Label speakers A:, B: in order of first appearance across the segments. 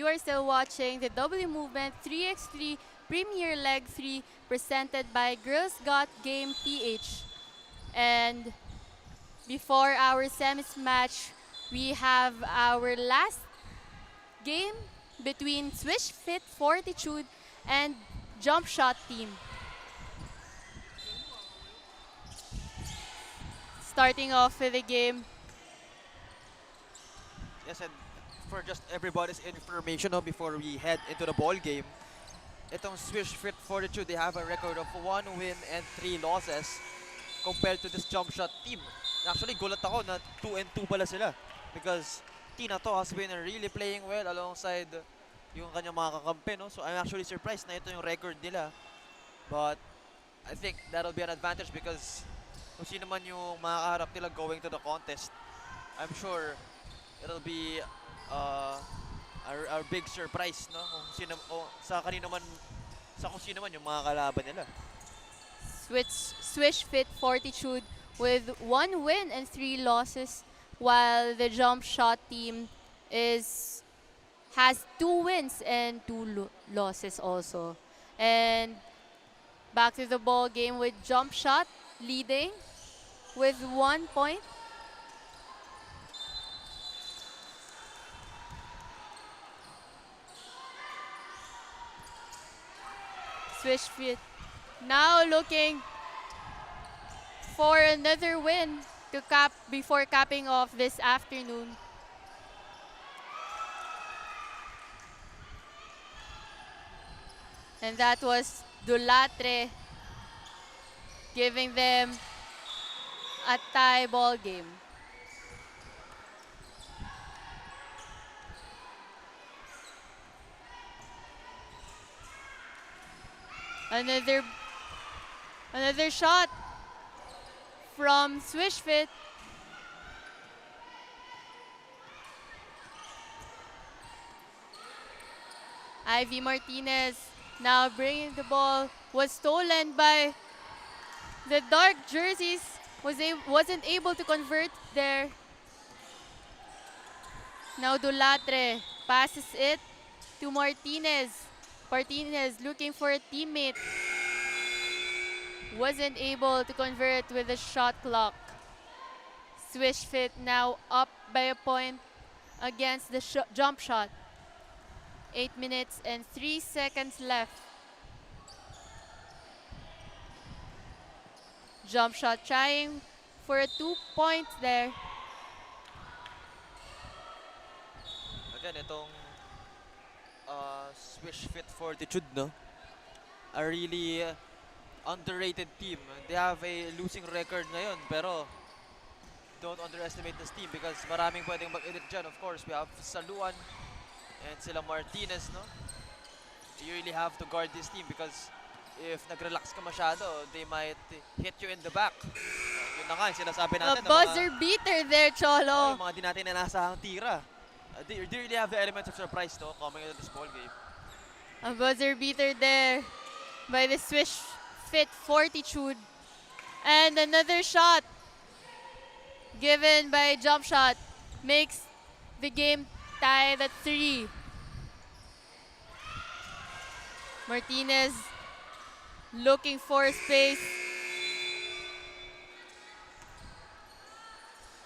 A: You are still watching the W Movement 3x3 Premier Leg 3 presented by Girls Got Game PH. And before our semis match, we have our last game between Swish Fit Fortitude and Jump Shot team. Starting off with the game.
B: Yes, and for just everybody's information before we head into the ball game, itong Swish Fit Fortitude, they have a record of 1 win and 3 losses compared to this jump shot team. Actually, gulat ako na 2-2 pala sila because Tina to has been really playing well alongside yung kanyang mga kakampi, no? So I'm actually surprised na ito yung record nila. But I think that'll be an advantage because kung sino man yung makakaharap nila going to the contest, I'm sure it'll be our big surprise, no? Kung sino kung sino man yung mga kalaban nila.
A: Swish Fit Fortitude with 1 win and 3 losses, while the Jump Shot team has 2 wins and 2 losses also. And back to the ball game with Jump Shot leading with 1 point. Swish Fit now looking for another win to cap before capping off this afternoon. And that was Dulatre giving them a tie ball game. Another shot from Swish Fit. Ivy Martinez now bringing the ball, was stolen by the dark jerseys, wasn't able to convert there. Now Dulatre passes it to Martinez. Martinez looking for a teammate. Wasn't able to convert with the shot clock. Swish Fit now up by a point against the jump shot. 8 minutes and 3 seconds left. Jump shot trying for a 2 points there.
B: Again, itong Swish Fit Fortitude, no? A really underrated team. They have a losing record ngayon, pero don't underestimate this team because maraming pwedeng mag-edit dyan. Of course, we have Saluan and sila Martinez, no? You really have to guard this team because if nag-relax ka masyado, they might hit you in the back. Yun na nga, yung sinasabi
A: A
B: natin.
A: buzzer beater there, Cholo.
B: Yung mga di natin inasahang tira. They really have the elements of surprise, no, coming into this ball game.
A: A buzzer beater there by the Swish Fit Fortitude. And another shot given by Jump Shot makes the game tied at 3. Martinez looking for space.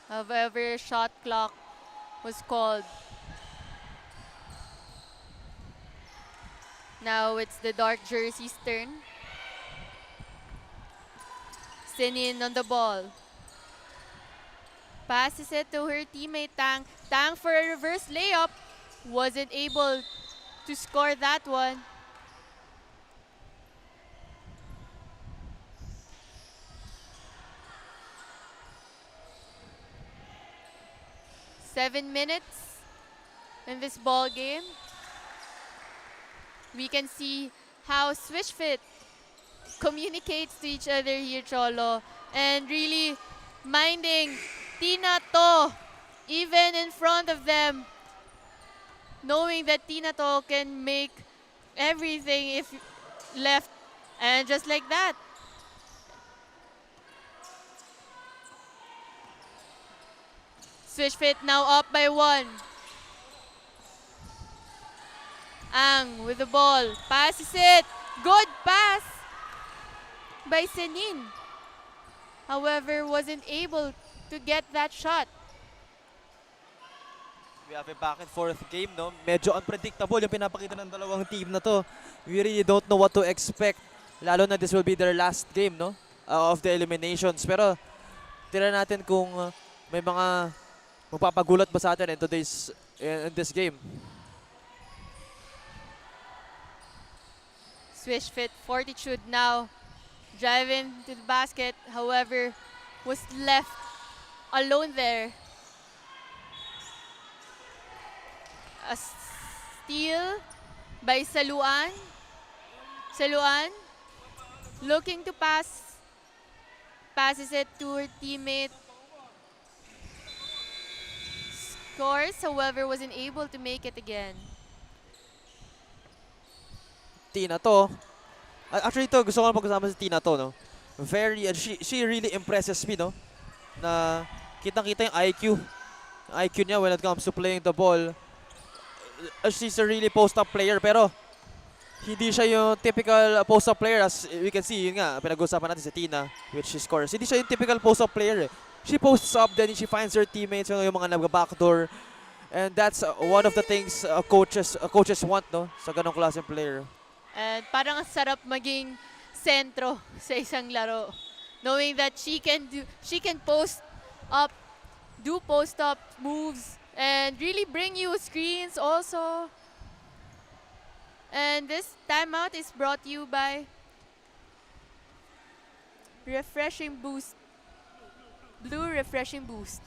A: However, shot clock was called. Now it's the dark jersey's turn. Sinin on the ball. Passes it to her teammate Tang. Tang for a reverse layup. Wasn't able to score that one. Seven minutes in this ball game. We can see how Swish Fit communicates to each other here, Cholo, and really minding Tina To, even in front of them, knowing that Tina To can make everything if left. And just like that, Switch Fit now up by 1. Ang with the ball, passes it. Good pass by Senin. However, wasn't able to get that shot.
B: We have a back and forth game, no? Medyo unpredictable yung pinapakita ng dalawang team na to. We really don't know what to expect. Lalo na this will be their last game, no? Of the eliminations. Pero, tira natin kung may mga magpapagulat ba sa atin in this game.
A: Swish Fit Fortitude now driving to the basket. However, was left alone there. A steal by Saluan. Saluan looking to pass. Passes it to her teammate. Scores, however, wasn't able to make it again.
B: Tina To. Actually, to gusto ko lang pag-usama si Tina To, no? She really impresses me, no? Na kitang-kita yung IQ. Yung IQ niya when it comes to playing the ball. She's a really post-up player, pero hindi siya yung typical post-up player. As we can see, yun nga, pinag-usapan natin si Tina, which she scores. Hindi siya yung typical post-up player, eh. She posts up, then she finds her teammates, yung mga nag-backdoor. And that's one of the things coaches want, no? Sa ganong klaseng player.
A: And parang ang sarap maging sentro sa isang laro. Knowing that she can post up, do post up moves, and really bring you screens also. And this timeout is brought to you by Refreshing Boost. Blue Refreshing Boost.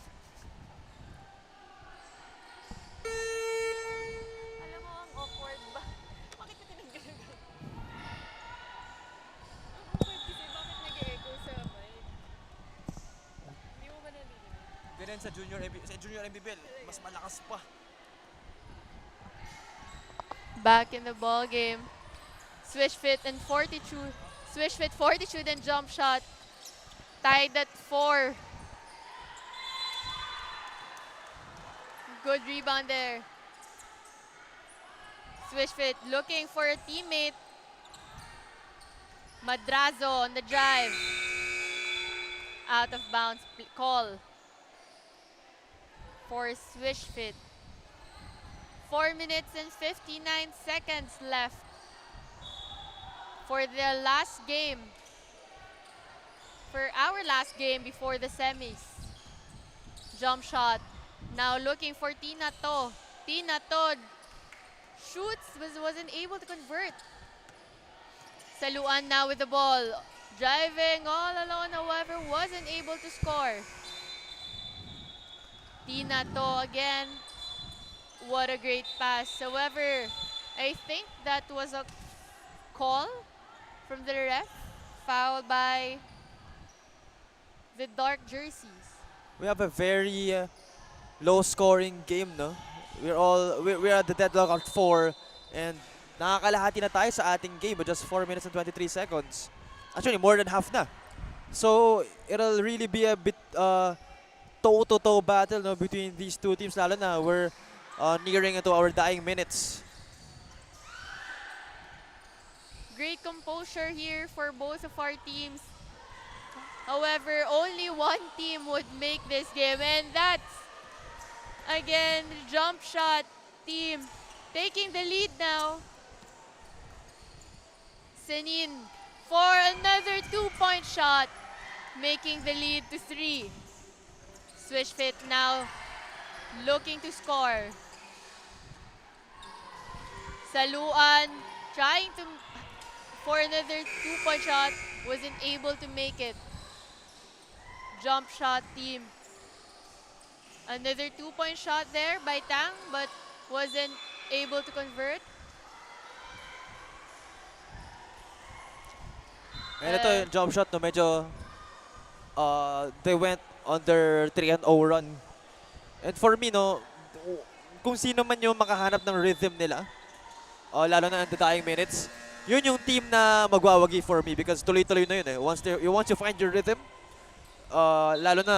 A: Alam mo, ang awkward ba? Bakit ka tinanggalan? Ang awkward kasi bakit nag-echo sa mic? Hindi mo ba narinig?
B: Ganyan sa Junior MBBL, mas malakas pa.
A: Back in the ball game. Swish Fit and Fortitude. Swish Fit Fortitude and jump shot. Tied at 4. Good rebound there. Swish Fit looking for a teammate. Madrazo on the drive. Out of bounds call for Swish Fit. 4 minutes and 59 seconds left for the last game. For our last game before the semis. Jump shot. Now looking for Tina To. Tina To shoots, wasn't able to convert. Saluan now with the ball. Driving all alone, however, wasn't able to score. Tina To again. What a great pass. However, I think that was a call from the ref. Foul by the dark jerseys.
B: We have a very low-scoring game, no? We're at the deadlock at 4, and nakakalahati na tayo sa ating game with just 4 minutes and 23 seconds. Actually, more than half na. So, it'll really be a bit toe-to-toe battle, no, between these two teams, lalo na we're nearing into our dying minutes.
A: Great composure here for both of our teams. However, only one team would make this game, and that's, again, the jump shot team taking the lead now. Senin for another 2-point shot, making the lead to 3. Swish Fit now looking to score. Saluan trying to for another 2-point shot, wasn't able to make it. Jump shot team. Another 2-point shot there by Tang, but wasn't able to convert.
B: And ito yung jump shot, no, medyo they went on their 3-0 run. And for me, no, kung sino man yung makahanap ng rhythm nila, lalo na in the dying minutes, yun yung team na magwawagi for me because tuloy-tuloy na yun eh. Once you find your rhythm, lalo na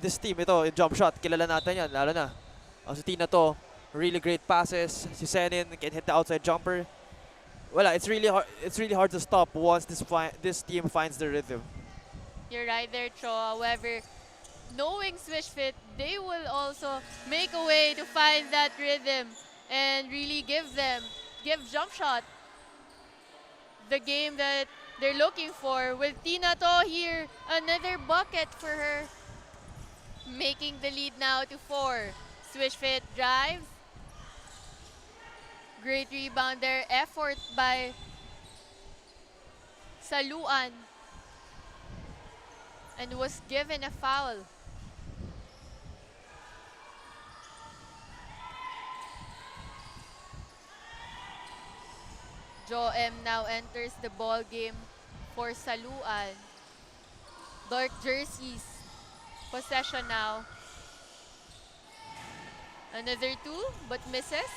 B: this team ito, in jump shot, kilala natin yan, lalo na. Si Tina to, really great passes. Si Senin can hit the outside jumper. Wala, it's really hard to stop once this team finds the rhythm.
A: You're right there, Cho. However, knowing Swish Fit, they will also make a way to find that rhythm and really give Jump Shot the game that they're looking for. With Tina To here, another bucket for her, making the lead now to 4. Swish Fit drives. Great rebound there. Effort by Saluan. And was given a foul. Jo M now enters the ball game for Saluan. Dark jerseys. Possession now. Another 2, but misses.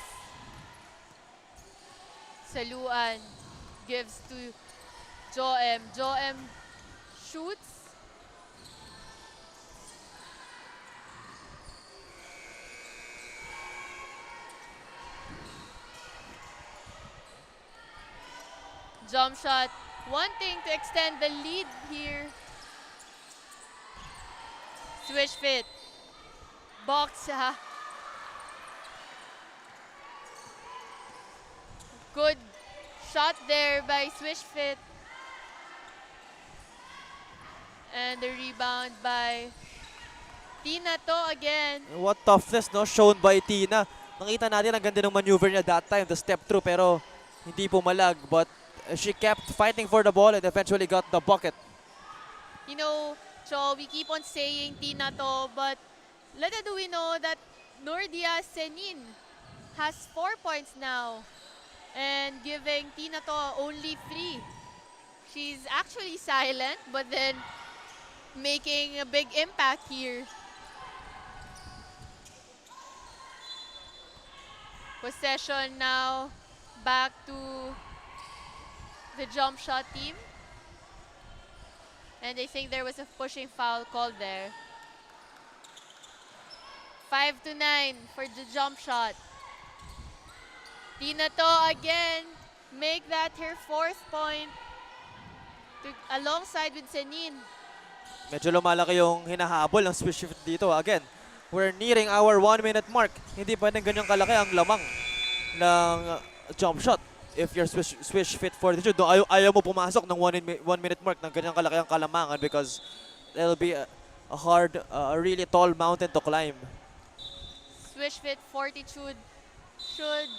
A: Saluan gives to Jo M. Jo M shoots. Jump shot, wanting to extend the lead here. Swish Fit. Box. Good shot there by Swish Fit. And the rebound by Tina To again.
B: What toughness, no, shown by Tina. Nakita natin ang ganda ng maneuver niya that time, the step through, pero hindi pumalag. But she kept fighting for the ball and eventually got the bucket.
A: You know, Cho, we keep on saying Tina To, but little do we know that Nordia Senin has 4 points now and giving Tina To only 3. She's actually silent, but then making a big impact here. Possession now back to the jump shot team. And I think there was a pushing foul called there. 5-9 for the jump shot. Tina To again, make that her 4th point alongside with Senin.
B: Medyo lumalaki yung hinahabol ng Swish Fit dito. Again, we're nearing our 1-minute mark. Hindi pa rin ganyang kalaki ang lamang ng jump shot. If you're Swish Fit 42, ayaw mo pumasok ng 1-minute mark ng ganyang kalaki ang kalamangan because it'll be a hard, a really tall mountain to climb.
A: Swish Fit Fortitude should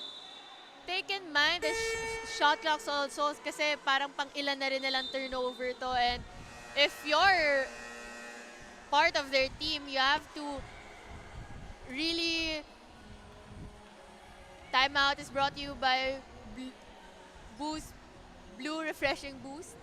A: take in mind the shot clocks also kasi parang pang ilan na rin nilang turnover to, and if you're part of their team, you have to really... Timeout is brought to you by Boost, Blue Refreshing Boost.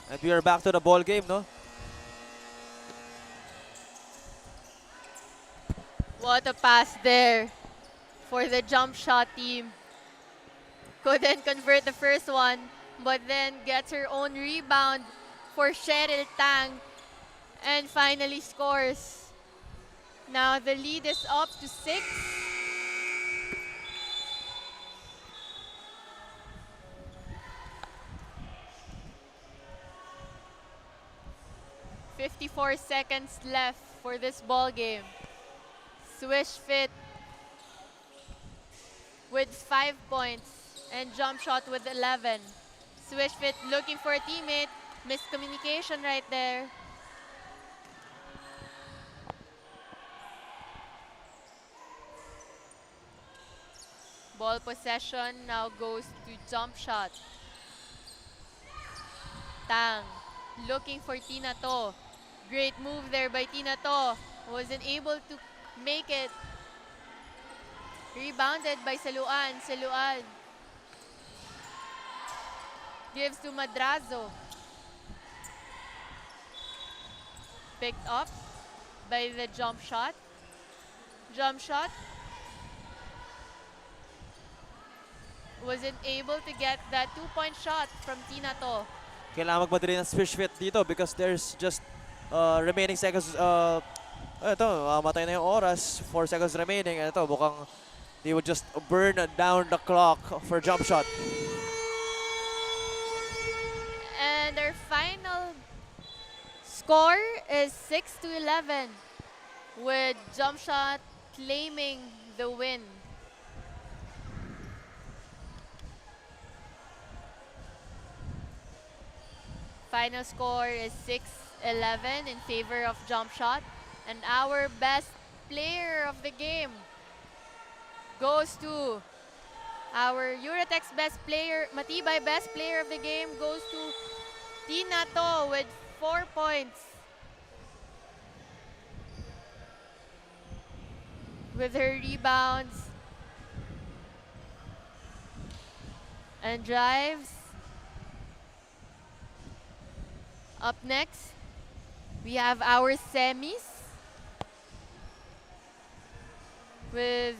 B: And we are back to the ball game, no?
A: What a pass there for the jump shot team. Couldn't convert the first one, but then gets her own rebound for Cheryl Tang and finally scores. Now the lead is up to 6. .54 seconds left for this ball game. Swish Fit with 5 points and jump shot with 11. Swish Fit looking for a teammate. Miscommunication right there. Ball possession now goes to jump shot. Tang looking for Tina To. Great move there by Tina To. Wasn't able to make it. Rebounded by Saluan. Saluan gives to Madrazo. Picked up by the jump shot. Jump shot. Wasn't able to get that 2-point shot from Tina To.
B: Kailangan magmadali ng switch fit dito because there's just remaining seconds. Ito, matay na yung oras. 4 seconds remaining. Ito, mukhang they would just burn down the clock for jump shot.
A: And our final score is 6-11 with jump shot claiming the win. Final score is 6-11 in favor of jump shot. And our best player of the game goes to our Eurotex best player, Matibay best player of the game goes to Tina To with 4 points. With her rebounds and drives. Up next, we have our semis with